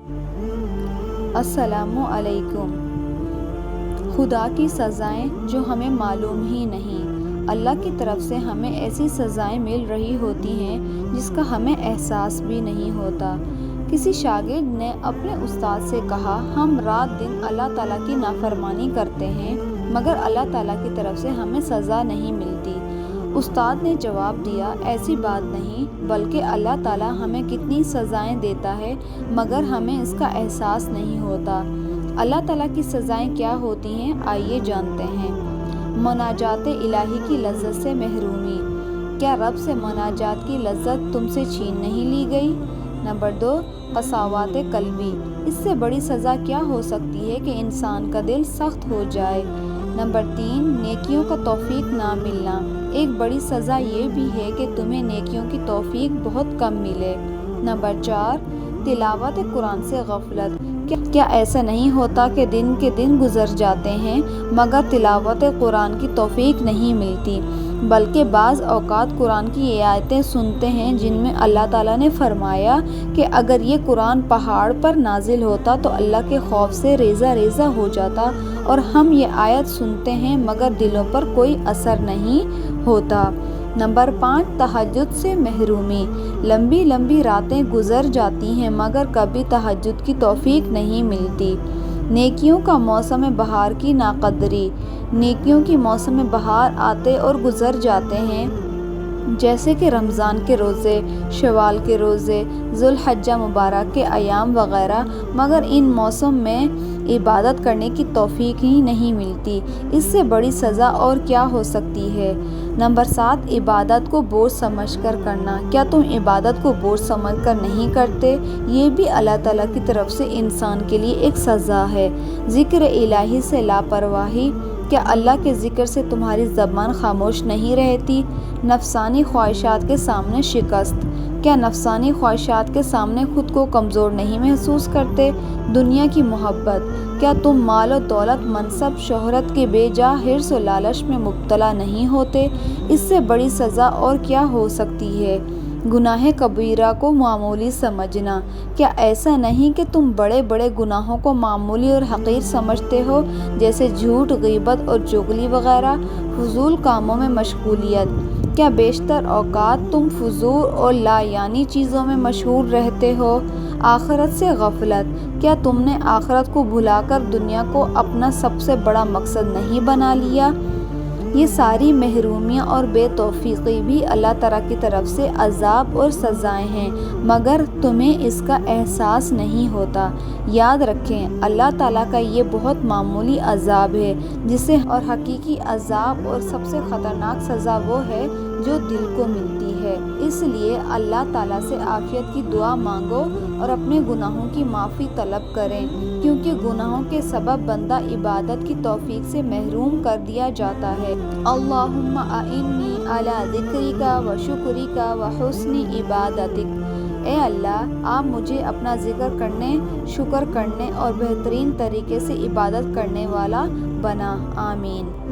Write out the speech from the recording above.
السلام علیکم۔ خدا کی سزائیں جو ہمیں معلوم ہی نہیں، اللہ کی طرف سے ہمیں ایسی سزائیں مل رہی ہوتی ہیں جس کا ہمیں احساس بھی نہیں ہوتا۔ کسی شاگرد نے اپنے استاد سے کہا، ہم رات دن اللہ تعالیٰ کی نافرمانی کرتے ہیں مگر اللہ تعالیٰ کی طرف سے ہمیں سزا نہیں ملتی۔ استاد نے جواب دیا، ایسی بات نہیں، بلکہ اللہ تعالیٰ ہمیں کتنی سزائیں دیتا ہے مگر ہمیں اس کا احساس نہیں ہوتا۔ اللہ تعالیٰ کی سزائیں کیا ہوتی ہیں، آئیے جانتے ہیں۔ مناجات الہی کی لذت سے محرومی۔ کیا رب سے مناجات کی لذت تم سے چھین نہیں لی گئی؟ نمبر 2، قساوت قلبی۔ اس سے بڑی سزا کیا ہو سکتی ہے کہ انسان کا دل سخت ہو جائے۔ نمبر 3، نیکیوں کا توفیق نہ ملنا۔ ایک بڑی سزا یہ بھی ہے کہ تمہیں نیکیوں کی توفیق بہت کم ملے۔ نمبر 4، تلاوت قرآن سے غفلت۔ کیا ایسا نہیں ہوتا کہ دن کے دن گزر جاتے ہیں مگر تلاوت قرآن کی توفیق نہیں ملتی، بلکہ بعض اوقات قرآن کی آیتیں سنتے ہیں جن میں اللہ تعالیٰ نے فرمایا کہ اگر یہ قرآن پہاڑ پر نازل ہوتا تو اللہ کے خوف سے ریزہ ریزہ ہو جاتا، اور ہم یہ آیت سنتے ہیں مگر دلوں پر کوئی اثر نہیں ہوتا۔ نمبر 5، تہجد سے محرومی۔ لمبی لمبی راتیں گزر جاتی ہیں مگر کبھی تہجد کی توفیق نہیں ملتی۔ نیکیوں کا موسم بہار کی ناقدری۔ نیکیوں کی موسم بہار آتے اور گزر جاتے ہیں، جیسے کہ رمضان کے روزے، شوال کے روزے، ذوالحجہ مبارک کے ایام وغیرہ، مگر ان موسم میں عبادت کرنے کی توفیق ہی نہیں ملتی۔ اس سے بڑی سزا اور کیا ہو سکتی ہے؟ نمبر 7، عبادت کو بوجھ سمجھ کر کرنا۔ کیا تم عبادت کو بوجھ سمجھ کر نہیں کرتے؟ یہ بھی اللہ تعالیٰ کی طرف سے انسان کے لیے ایک سزا ہے۔ ذکر الہی سے لاپرواہی۔ کیا اللہ کے ذکر سے تمہاری زبان خاموش نہیں رہتی؟ نفسانی خواہشات کے سامنے شکست۔ کیا نفسانی خواہشات کے سامنے خود کو کمزور نہیں محسوس کرتے؟ دنیا کی محبت۔ کیا تم مال و دولت، منصب، شہرت کے بے جا حرص و لالچ میں مبتلا نہیں ہوتے؟ اس سے بڑی سزا اور کیا ہو سکتی ہے؟ گناہ کبیرہ کو معمولی سمجھنا۔ کیا ایسا نہیں کہ تم بڑے بڑے گناہوں کو معمولی اور حقیر سمجھتے ہو، جیسے جھوٹ، غیبت اور چغلی وغیرہ؟ فضول کاموں میں مشغولیت۔ کیا بیشتر اوقات تم فضول اور لا یعنی چیزوں میں مشغول رہتے ہو؟ آخرت سے غفلت۔ کیا تم نے آخرت کو بھلا کر دنیا کو اپنا سب سے بڑا مقصد نہیں بنا لیا؟ یہ ساری محرومیاں اور بے توفیقی بھی اللہ تعالیٰ کی طرف سے عذاب اور سزائیں ہیں مگر تمہیں اس کا احساس نہیں ہوتا۔ یاد رکھیں، اللہ تعالیٰ کا یہ بہت معمولی عذاب ہے جسے اور حقیقی عذاب اور سب سے خطرناک سزا وہ ہے جو دل کو ملتی ہے۔ اس لیے اللہ تعالیٰ سے عافیت کی دعا مانگو اور اپنے گناہوں کی معافی طلب کریں، کیونکہ گناہوں کے سبب بندہ عبادت کی توفیق سے محروم کر دیا جاتا ہے۔ اللہم اعنی علی ذکرک و شکرک و حسن عبادتک۔ اے اللہ، آپ مجھے اپنا ذکر کرنے، شکر کرنے اور بہترین طریقے سے عبادت کرنے والا بنا۔ آمین۔